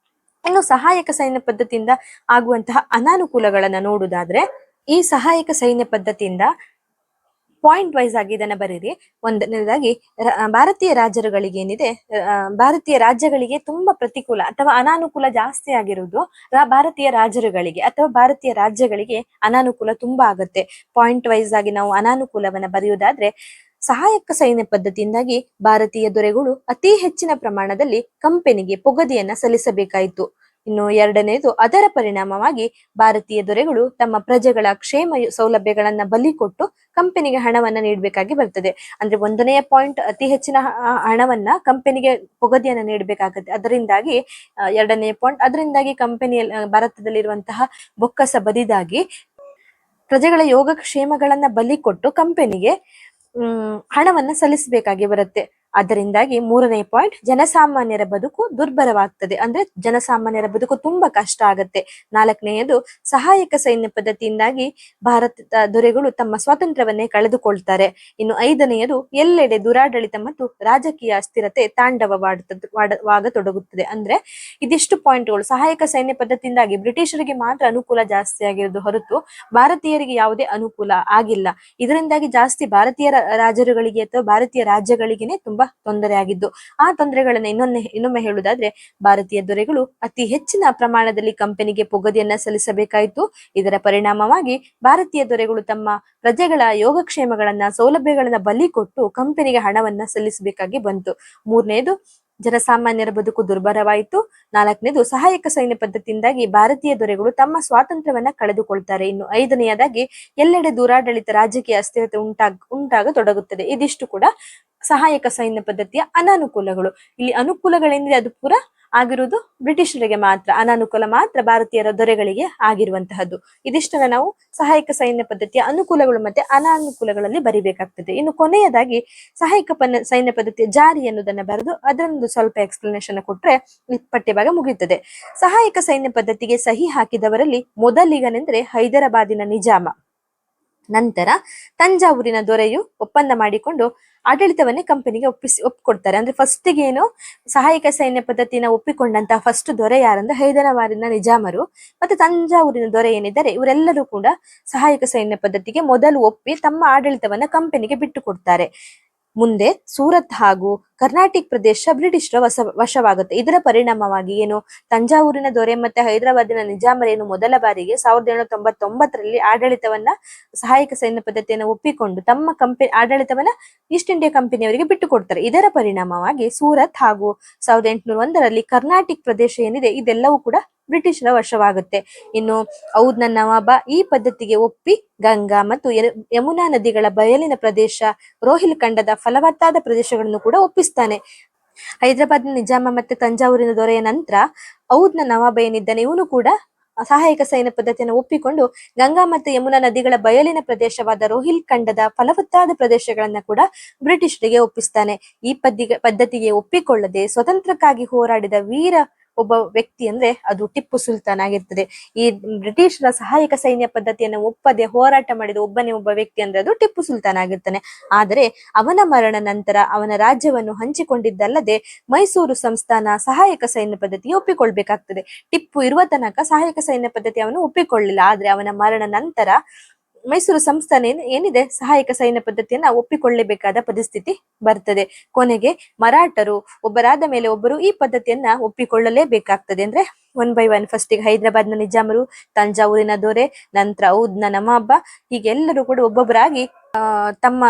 ಇನ್ನು ಸಹಾಯಕ ಸೈನ್ಯ ಪದ್ಧತಿಯಿಂದ ಆಗುವಂತಹ ಅನಾನುಕೂಲಗಳನ್ನ ನೋಡುವುದಾದ್ರೆ, ಈ ಸಹಾಯಕ ಸೈನ್ಯ ಪದ್ಧತಿಯಿಂದ ಪಾಯಿಂಟ್ ವೈಸ್ ಆಗಿ ಇದನ್ನ ಬರೀರಿ. ಒಂದನೇದಾಗಿ ಭಾರತೀಯ ರಾಜರುಗಳಿಗೆ ಏನಿದೆ, ಭಾರತೀಯ ರಾಜ್ಯಗಳಿಗೆ ತುಂಬಾ ಪ್ರತಿಕೂಲ ಅಥವಾ ಅನಾನುಕೂಲ ಜಾಸ್ತಿ ಆಗಿರುವುದು ಭಾರತೀಯ ರಾಜರುಗಳಿಗೆ ಅಥವಾ ಭಾರತೀಯ ರಾಜ್ಯಗಳಿಗೆ ಅನಾನುಕೂಲ ತುಂಬಾ ಆಗುತ್ತೆ. ಪಾಯಿಂಟ್ ವೈಸ್ ಆಗಿ ನಾವು ಅನಾನುಕೂಲವನ್ನ ಬರೆಯುವುದಾದ್ರೆ, ಸಹಾಯಕ ಸೈನ್ಯ ಪದ್ಧತಿಯಿಂದಾಗಿ ಭಾರತೀಯ ದೊರೆಗಳು ಅತಿ ಹೆಚ್ಚಿನ ಪ್ರಮಾಣದಲ್ಲಿ ಕಂಪನಿಗೆ ಪೊಗದೆಯನ್ನ ಸಲ್ಲಿಸಬೇಕಾಯಿತು. ಇನ್ನು ಎರಡನೇದು, ಅದರ ಪರಿಣಾಮವಾಗಿ ಭಾರತೀಯ ದೊರೆಗಳು ತಮ್ಮ ಪ್ರಜೆಗಳ ಕ್ಷೇಮ ಸೌಲಭ್ಯಗಳನ್ನ ಬಲಿ ಕೊಟ್ಟು ಕಂಪನಿಗೆ ಹಣವನ್ನ ನೀಡಬೇಕಾಗಿ ಬರ್ತದೆ. ಅಂದ್ರೆ ಒಂದನೆಯ ಪಾಯಿಂಟ್, ಅತಿ ಹೆಚ್ಚಿನ ಹಣವನ್ನ ಕಂಪನಿಗೆ ಪೊಗದೆಯನ್ನ ನೀಡಬೇಕಾಗುತ್ತೆ. ಅದರಿಂದಾಗಿ ಎರಡನೆಯ ಪಾಯಿಂಟ್, ಅದರಿಂದಾಗಿ ಕಂಪನಿಯಲ್ಲಿ ಭಾರತದಲ್ಲಿರುವಂತಹ ಬೊಕ್ಕಸ ಬದಿದಾಗಿ ಪ್ರಜೆಗಳ ಯೋಗಕ್ಷೇಮಗಳನ್ನ ಬಲಿ ಕೊಟ್ಟು ಕಂಪನಿಗೆ ಹಣವನ್ನ ಸಲ್ಲಿಸಬೇಕಾಗಿ ಬರುತ್ತೆ. ಅದರಿಂದಾಗಿ ಮೂರನೇ ಪಾಯಿಂಟ್, ಜನಸಾಮಾನ್ಯರ ಬದುಕು ದುರ್ಬರವಾಗ್ತದೆ. ಅಂದ್ರೆ ಜನಸಾಮಾನ್ಯರ ಬದುಕು ತುಂಬಾ ಕಷ್ಟ ಆಗತ್ತೆ. ನಾಲ್ಕನೆಯದು, ಸಹಾಯಕ ಸೈನ್ಯ ಪದ್ಧತಿಯಿಂದಾಗಿ ಭಾರತದ ದೊರೆಗಳು ತಮ್ಮ ಸ್ವಾತಂತ್ರ್ಯವನ್ನೇ ಕಳೆದುಕೊಳ್ತಾರೆ. ಇನ್ನು ಐದನೆಯದು, ಎಲ್ಲೆಡೆ ದುರಾಡಳಿತ ಮತ್ತು ರಾಜಕೀಯ ಅಸ್ಥಿರತೆ ತಾಂಡವವಾಗತೊಡಗುತ್ತದೆ. ಅಂದ್ರೆ ಇದಿಷ್ಟು ಪಾಯಿಂಟ್ಗಳು ಸಹಾಯಕ ಸೈನ್ಯ ಪದ್ಧತಿಯಿಂದಾಗಿ ಬ್ರಿಟಿಷರಿಗೆ ಮಾತ್ರ ಅನುಕೂಲ ಜಾಸ್ತಿ ಆಗಿರೋದು ಹೊರತು ಭಾರತೀಯರಿಗೆ ಯಾವುದೇ ಅನುಕೂಲ ಆಗಿಲ್ಲ. ಇದರಿಂದಾಗಿ ಜಾಸ್ತಿ ಭಾರತೀಯ ರಾಜರುಗಳಿಗೆ ಅಥವಾ ಭಾರತೀಯ ರಾಜ್ಯಗಳಿಗೆನೆ ತುಂಬಾ ತೊಂದರೆ ಆಗಿದ್ದು. ಆ ತೊಂದರೆಗಳನ್ನ ಇನ್ನೊಮ್ಮೆ ಹೇಳುವುದಾದ್ರೆ, ಭಾರತೀಯ ದೊರೆಗಳು ಅತಿ ಹೆಚ್ಚಿನ ಪ್ರಮಾಣದಲ್ಲಿ ಕಂಪನಿಗೆ ಪೊಗದೆಯನ್ನ ಸಲ್ಲಿಸಬೇಕಾಯಿತು. ಇದರ ಪರಿಣಾಮವಾಗಿ ಭಾರತೀಯ ದೊರೆಗಳು ತಮ್ಮ ಪ್ರಜೆಗಳ ಯೋಗಕ್ಷೇಮಗಳನ್ನ ಸೌಲಭ್ಯಗಳನ್ನ ಬಲಿ ಕೊಟ್ಟು ಕಂಪನಿಗೆ ಹಣವನ್ನ ಸಲ್ಲಿಸಬೇಕಾಗಿ ಬಂತು. ಮೂರನೇದು, ಜನಸಾಮಾನ್ಯರ ಬದುಕು ದುರ್ಬರವಾಯಿತು. ನಾಲ್ಕನೇದು, ಸಹಾಯಕ ಸೈನ್ಯ ಪದ್ಧತಿಯಿಂದಾಗಿ ಭಾರತೀಯ ದೊರೆಗಳು ತಮ್ಮ ಸ್ವಾತಂತ್ರ್ಯವನ್ನ ಕಳೆದುಕೊಳ್ತಾರೆ. ಇನ್ನು ಐದನೆಯದಾಗಿ, ಎಲ್ಲೆಡೆ ದುರಾಡಳಿತ ರಾಜಕೀಯ ಅಸ್ಥಿರತೆ ಉಂಟಾಗತೊಡಗುತ್ತದೆ. ಇದಿಷ್ಟು ಕೂಡ ಸಹಾಯಕ ಸೈನ್ಯ ಪದ್ಧತಿಯ ಅನಾನುಕೂಲಗಳು. ಇಲ್ಲಿ ಅನುಕೂಲಗಳೇನಿದೆ ಅದು ಪೂರ ಆಗಿರುವುದು ಬ್ರಿಟಿಷರಿಗೆ ಮಾತ್ರ, ಅನಾನುಕೂಲ ಮಾತ್ರ ಭಾರತೀಯರ ದೊರೆಗಳಿಗೆ ಆಗಿರುವಂತಹದ್ದು. ಇದಿಷ್ಟನ್ನ ನಾವು ಸಹಾಯಕ ಸೈನ್ಯ ಪದ್ಧತಿಯ ಅನುಕೂಲಗಳು ಮತ್ತೆ ಅನಾನುಕೂಲಗಳಲ್ಲಿ ಬರಿಬೇಕಾಗ್ತದೆ. ಇನ್ನು ಕೊನೆಯದಾಗಿ ಸಹಾಯಕ ಸೈನ್ಯ ಪದ್ಧತಿಯ ಜಾರಿ ಎನ್ನುವುದನ್ನ ಬರೆದು ಅದರೊಂದು ಸ್ವಲ್ಪ ಎಕ್ಸ್ಪ್ಲನೇಷನ್ ಕೊಟ್ರೆ ಈ ಪಠ್ಯಭಾಗ ಮುಗಿಯುತ್ತದೆ. ಸಹಾಯಕ ಸೈನ್ಯ ಪದ್ಧತಿಗೆ ಸಹಿ ಹಾಕಿದವರಲ್ಲಿ ಮೊದಲಿಗನೆಂದ್ರೆ ಹೈದರಾಬಾದಿನ ನಿಜಾಮ, ನಂತರ ತಂಜಾವೂರಿನ ದೊರೆಯು ಒಪ್ಪಂದ ಮಾಡಿಕೊಂಡು ಆಡಳಿತವನ್ನೇ ಕಂಪನಿಗೆ ಒಪ್ಪಿಕೊಡ್ತಾರೆ. ಅಂದ್ರೆ ಫಸ್ಟಿಗೆ ಏನು ಸಹಾಯಕ ಸೈನ್ಯ ಪದ್ಧತಿನ ಒಪ್ಪಿಕೊಂಡಂತಹ ಫಸ್ಟ್ ದೊರೆ ಯಾರಂದ್ರೆ ಹೈದರಾಬಾದಿನ ನಿಜಾಮರು ಮತ್ತೆ ತಂಜಾವೂರಿನ ದೊರೆ ಏನಿದ್ದಾರೆ, ಇವರೆಲ್ಲರೂ ಕೂಡ ಸಹಾಯಕ ಸೈನ್ಯ ಪದ್ಧತಿಗೆ ಮೊದಲು ಒಪ್ಪಿ ತಮ್ಮ ಆಡಳಿತವನ್ನ ಕಂಪನಿಗೆ ಬಿಟ್ಟು ಕೊಡ್ತಾರೆ. ಮುಂದೆ ಸೂರತ್ ಹಾಗೂ ಕರ್ನಾಟಕ ಪ್ರದೇಶ ಬ್ರಿಟಿಷರ ವಶವಾಗುತ್ತೆ. ಇದರ ಪರಿಣಾಮವಾಗಿ ಏನು ತಂಜಾವೂರಿನ ದೊರೆ ಮತ್ತೆ ಹೈದರಾಬಾದಿನ ನಿಜಾಮರೇನು ಮೊದಲ ಬಾರಿಗೆ 1799ರಲ್ಲಿ ಆಡಳಿತವನ್ನ ಸಹಾಯಕ ಸೈನ್ಯ ಪದ್ಧತಿಯನ್ನು ಒಪ್ಪಿಕೊಂಡು ತಮ್ಮ ಆಡಳಿತವನ್ನ ಈಸ್ಟ್ ಇಂಡಿಯಾ ಕಂಪನಿಯವರಿಗೆ ಬಿಟ್ಟು ಕೊಡ್ತಾರೆ. ಇದರ ಪರಿಣಾಮವಾಗಿ ಸೂರತ್ ಹಾಗೂ 1801ರಲ್ಲಿ ಕರ್ನಾಟಕ ಪ್ರದೇಶ ಏನಿದೆ ಇದೆಲ್ಲವೂ ಕೂಡ ಬ್ರಿಟಿಷರ ವಶವಾಗುತ್ತೆ. ಇನ್ನು ಔದ್ನ ನವಾಬ ಈ ಪದ್ಧತಿಗೆ ಒಪ್ಪಿ ಗಂಗಾ ಮತ್ತು ಯಮುನಾ ನದಿಗಳ ಬಯಲಿನ ಪ್ರದೇಶ, ರೋಹಿಲ್ ಖಂಡದ ಫಲವತ್ತಾದ ಪ್ರದೇಶಗಳನ್ನು ಕೂಡ ಒಪ್ಪಿಸ್ತಾನೆ. ಹೈದರಾಬಾದ್ನ ನಿಜಾಮ ಮತ್ತೆ ತಂಜಾವೂರಿನ ದೊರೆಯ ನಂತರ ಔದ್ನ ನವಾಬ ಏನಿದ್ದಾನೆ ಇವನು ಕೂಡ ಸಹಾಯಕ ಸೈನ್ಯ ಪದ್ಧತಿಯನ್ನು ಒಪ್ಪಿಕೊಂಡು ಗಂಗಾ ಮತ್ತು ಯಮುನಾ ನದಿಗಳ ಬಯಲಿನ ಪ್ರದೇಶವಾದ ರೋಹಿಲ್ ಖಂಡದ ಫಲವತ್ತಾದ ಪ್ರದೇಶಗಳನ್ನ ಕೂಡ ಬ್ರಿಟಿಷರಿಗೆ ಒಪ್ಪಿಸ್ತಾನೆ. ಈ ಪದ್ಧತಿಗೆ ಒಪ್ಪಿಕೊಳ್ಳದೆ ಸ್ವತಂತ್ರಕ್ಕಾಗಿ ಹೋರಾಡಿದ ವೀರ ಒಬ್ಬ ವ್ಯಕ್ತಿ ಅಂದ್ರೆ ಅದು ಟಿಪ್ಪು ಸುಲ್ತಾನ್ ಆಗಿರ್ತದೆ. ಈ ಬ್ರಿಟಿಷರ ಸಹಾಯಕ ಸೈನ್ಯ ಪದ್ಧತಿಯನ್ನು ಒಪ್ಪದೆ ಹೋರಾಟ ಮಾಡಿದ ಒಬ್ಬನೇ ಒಬ್ಬ ವ್ಯಕ್ತಿ ಅಂದ್ರೆ ಅದು ಟಿಪ್ಪು ಸುಲ್ತಾನ್ ಆಗಿರ್ತಾನೆ. ಆದರೆ ಅವನ ಮರಣ ನಂತರ ಅವನ ರಾಜ್ಯವನ್ನು ಹಂಚಿಕೊಂಡಿದ್ದಲ್ಲದೆ ಮೈಸೂರು ಸಂಸ್ಥಾನ ಸಹಾಯಕ ಸೈನ್ಯ ಪದ್ಧತಿಗೆ ಒಪ್ಪಿಕೊಳ್ಬೇಕಾಗ್ತದೆ. ಟಿಪ್ಪು ಇರುವ ತನಕ ಸಹಾಯಕ ಸೈನ್ಯ ಪದ್ಧತಿ ಅವನು ಒಪ್ಪಿಕೊಳ್ಳಿಲ್ಲ. ಆದ್ರೆ ಅವನ ಮರಣ ನಂತರ ಮೈಸೂರು ಸಂಸ್ಥಾನ ಏನಿದೆ ಸಹಾಯಕ ಸೈನ್ಯ ಪದ್ಧತಿಯನ್ನ ಒಪ್ಪಿಕೊಳ್ಳಬೇಕಾದ ಪರಿಸ್ಥಿತಿ ಬರ್ತದೆ. ಕೊನೆಗೆ ಮರಾಠರು ಒಬ್ಬರಾದ ಮೇಲೆ ಒಬ್ಬರು ಈ ಪದ್ಧತಿಯನ್ನ ಒಪ್ಪಿಕೊಳ್ಳಲೇಬೇಕಾಗ್ತದೆ. ಅಂದ್ರೆ 1 by 1 ಫಸ್ಟಿಗೆ ಹೈದರಾಬಾದ್ನ ನಿಜಾಮರು, ತಂಜಾವೂರಿನ ದೊರೆ, ನಂತರ ಔದ್ನ ನವಾಬ, ಹೀಗೆಲ್ಲರೂ ಕೂಡ ಒಬ್ಬೊಬ್ಬರಾಗಿ ತಮ್ಮ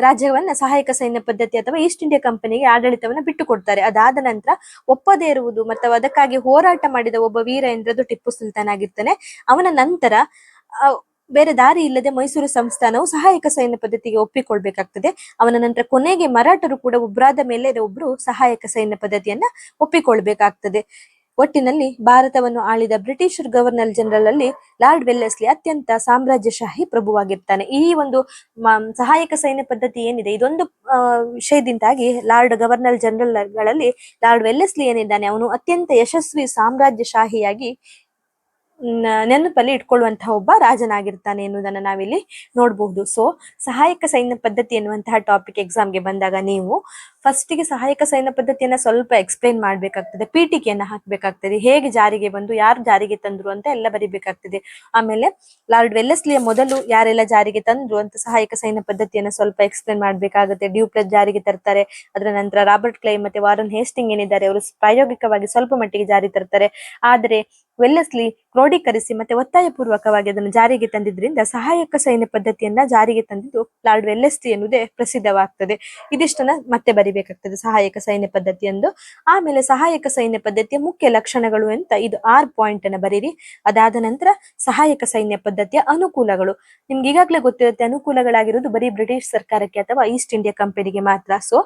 ರಾಜ್ಯವನ್ನ ಸಹಾಯಕ ಸೈನ್ಯ ಪದ್ಧತಿ ಅಥವಾ ಈಸ್ಟ್ ಇಂಡಿಯಾ ಕಂಪನಿಗೆ ಆಡಳಿತವನ್ನ ಬಿಟ್ಟು ಕೊಡ್ತಾರೆ. ಅದಾದ ನಂತರ ಒಪ್ಪದೇ ಇರುವುದು ಮತ್ತು ಅದಕ್ಕಾಗಿ ಹೋರಾಟ ಮಾಡಿದ ಒಬ್ಬ ವೀರ ಎಂದ್ರದು ಟಿಪ್ಪು ಸುಲ್ತಾನ್ ಆಗಿರ್ತಾನೆ. ಅವನ ನಂತರ ಬೇರೆ ದಾರಿ ಇಲ್ಲದೆ ಮೈಸೂರು ಸಂಸ್ಥಾನವು ಸಹಾಯಕ ಸೈನ್ಯ ಪದ್ಧತಿಗೆ ಒಪ್ಪಿಕೊಳ್ಬೇಕಾಗ್ತದೆ. ಅವನ ನಂತರ ಕೊನೆಗೆ ಮರಾಠರು ಕೂಡ ಒಬ್ಬರಾದ ಮೇಲೆ ಒಬ್ರು ಸಹಾಯಕ ಸೈನ್ಯ ಪದ್ಧತಿಯನ್ನ ಒಪ್ಪಿಕೊಳ್ಬೇಕಾಗ್ತದೆ. ಒಟ್ಟಿನಲ್ಲಿ ಭಾರತವನ್ನು ಆಳಿದ ಬ್ರಿಟಿಷ್ ಗವರ್ನರ್ ಜನರಲ್ ಅಲ್ಲಿ ಲಾರ್ಡ್ ವೆಲ್ಲೆಸ್ಲಿ ಅತ್ಯಂತ ಸಾಮ್ರಾಜ್ಯಶಾಹಿ ಪ್ರಭುವಾಗಿರ್ತಾನೆ. ಈ ಒಂದು ಸಹಾಯಕ ಸೈನ್ಯ ಪದ್ಧತಿ ಏನಿದೆ ಇದೊಂದು ವಿಷಯದಿಂದಾಗಿ ಲಾರ್ಡ್ ಗವರ್ನರ್ ಜನರಲ್ ಗಳಲ್ಲಿ ಲಾರ್ಡ್ ವೆಲ್ಲೆಸ್ಲಿ ಏನಿದ್ದಾನೆ ಅವನು ಅತ್ಯಂತ ಯಶಸ್ವಿ ಸಾಮ್ರಾಜ್ಯಶಾಹಿಯಾಗಿ ನೆನಪಲ್ಲಿ ಇಟ್ಕೊಳ್ಳುವಂತಹ ಒಬ್ಬ ರಾಜನಾಗಿರ್ತಾನೆ ಎನ್ನುವುದನ್ನ ನಾವಿಲ್ಲಿ ನೋಡಬಹುದು. ಸೊ ಸಹಾಯಕ ಸೈನ್ಯ ಪದ್ಧತಿ ಎನ್ನುವಂತಹ ಟಾಪಿಕ್ ಎಕ್ಸಾಮ್ಗೆ ಬಂದಾಗ ನೀವು ಫಸ್ಟಿಗೆ ಸಹಾಯಕ ಸೈನ್ಯ ಪದ್ಧತಿಯನ್ನ ಸ್ವಲ್ಪ ಎಕ್ಸ್ಪ್ಲೈನ್ ಮಾಡ್ಬೇಕಾಗ್ತದೆ, ಪೀಠಿಕೆಯನ್ನ ಹಾಕ್ಬೇಕಾಗ್ತದೆ, ಹೇಗೆ ಜಾರಿಗೆ ಬಂದು ಯಾರು ಜಾರಿಗೆ ತಂದ್ರು ಅಂತ ಎಲ್ಲ ಬರಿಬೇಕಾಗ್ತದೆ. ಆಮೇಲೆ ಲಾರ್ಡ್ ವೆಲ್ಲೆಸ್ಲಿಯ ಮೊದಲು ಯಾರೆಲ್ಲ ಜಾರಿಗೆ ತಂದ್ರು ಅಂತ ಸಹಾಯಕ ಸೈನ್ಯ ಪದ್ಧತಿಯನ್ನ ಸ್ವಲ್ಪ ಎಕ್ಸ್ಪ್ಲೈನ್ ಮಾಡ್ಬೇಕಾಗುತ್ತೆ. ಡ್ಯೂಪ್ಲೆಸ್ ಜಾರಿಗೆ ತರ್ತಾರೆ, ಅದರ ನಂತರ ರಾಬರ್ಟ್ ಕ್ಲೈವ್ ಮತ್ತೆ ವಾರನ್ ಹೇಸ್ಟಿಂಗ್ ಏನಿದ್ದಾರೆ ಅವರು ಪ್ರಾಯೋಗಿಕವಾಗಿ ಸ್ವಲ್ಪ ಮಟ್ಟಿಗೆ ಜಾರಿ ತರ್ತಾರೆ. ಆದರೆ ವೆಲ್ಲೆಸ್ಲಿ ಕ್ರೋಢೀಕರಿಸಿ ಮತ್ತೆ ಒತ್ತಾಯ ಪೂರ್ವಕವಾಗಿ ಅದನ್ನು ಜಾರಿಗೆ ತಂದಿದ್ರಿಂದ ಸಹಾಯಕ ಸೈನ್ಯ ಪದ್ಧತಿಯನ್ನ ಜಾರಿಗೆ ತಂದಿದ್ದು ಲಾರ್ಡ್ ವೆಲ್ಲೆಸ್ಲಿ ಎನ್ನುವುದೇ ಪ್ರಸಿದ್ಧವಾಗ್ತದೆ. ಇದಿಷ್ಟನ್ನ ಮತ್ತೆ ಬರಿಬೇಕಾಗ್ತದೆ ಸಹಾಯಕ ಸೈನ್ಯ ಪದ್ಧತಿ ಎಂದು. ಆಮೇಲೆ ಸಹಾಯಕ ಸೈನ್ಯ ಪದ್ಧತಿಯ ಮುಖ್ಯ ಲಕ್ಷಣಗಳು ಅಂತ ಇದು 6 ಪಾಯಿಂಟ್ ಅನ್ನ ಬರೀರಿ. ಅದಾದ ನಂತರ ಸಹಾಯಕ ಸೈನ್ಯ ಪದ್ಧತಿಯ ಅನುಕೂಲಗಳು. ನಿಮ್ಗೆ ಈಗಾಗಲೇ ಗೊತ್ತಿರುತ್ತೆ, ಅನುಕೂಲಗಳಾಗಿರುವುದು ಬರೀ ಬ್ರಿಟಿಷ್ ಸರ್ಕಾರಕ್ಕೆ ಅಥವಾ ಈಸ್ಟ್ ಇಂಡಿಯಾ ಕಂಪನಿಗೆ ಮಾತ್ರ. ಸೊ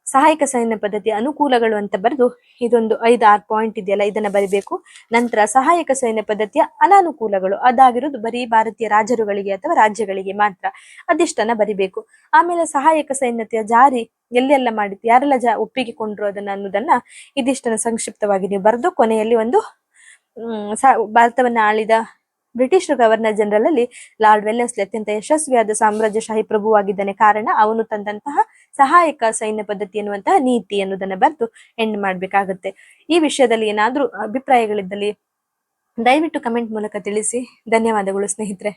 ಸಹಾಯಕ ಸೈನ್ಯ ಪದ್ಧತಿಯ ಅನುಕೂಲಗಳು ಅಂತ ಬರೆದು ಇದೊಂದು 5-6 ಪಾಯಿಂಟ್ ಇದೆಯಲ್ಲ ಇದನ್ನ ಬರಿಬೇಕು. ನಂತರ ಸಹಾಯಕ ಸೈನ್ಯ ಪದ್ಧತಿಯ ಅನಾನುಕೂಲಗಳು, ಅದಾಗಿರೋದು ಬರೀ ಭಾರತೀಯ ರಾಜರುಗಳಿಗೆ ಅಥವಾ ರಾಜ್ಯಗಳಿಗೆ ಮಾತ್ರ, ಅದಿಷ್ಟನ್ನ ಬರಿಬೇಕು. ಆಮೇಲೆ ಸಹಾಯಕ ಸೈನ್ಯತೆಯ ಜಾರಿ ಎಲ್ಲೆಲ್ಲ ಮಾಡಿತ್ತು, ಯಾರೆಲ್ಲ ಒಪ್ಪಿಗೆ ಕೊಂಡ್ರು ಅನ್ನೋದನ್ನ ಇದಿಷ್ಟನ್ನ ಸಂಕ್ಷಿಪ್ತವಾಗಿ ನೀವು ಬರೆದು ಕೊನೆಯಲ್ಲಿ ಒಂದು ಭಾರತವನ್ನ ಆಳಿದ ಬ್ರಿಟಿಷ್ ಗವರ್ನರ್ ಜನರಲ್ ಅಲ್ಲಿ ಲಾರ್ಡ್ ವೆಲ್ಲೆಸ್ಲಿ ಅತ್ಯಂತ ಯಶಸ್ವಿಯಾದ ಸಾಮ್ರಾಜ್ಯಶಾಹಿ ಪ್ರಭುವಾಗಿದ್ದಾನೆ, ಕಾರಣ ಅವನು ತಂದಂತಹ ಸಹಾಯಕ ಸೈನ್ಯ ಪದ್ಧತಿ ಎನ್ನುವಂತಹ ನೀತಿ ಅನ್ನೋದನ್ನ ಬರೆದು ಎಂಡ್ ಮಾಡ್ಬೇಕಾಗತ್ತೆ. ಈ ವಿಷಯದಲ್ಲಿ ಏನಾದ್ರೂ ಅಭಿಪ್ರಾಯಗಳಿದ್ದಲ್ಲಿ ದಯವಿಟ್ಟು ಕಮೆಂಟ್ ಮೂಲಕ ತಿಳಿಸಿ. ಧನ್ಯವಾದಗಳು ಸ್ನೇಹಿತರೆ.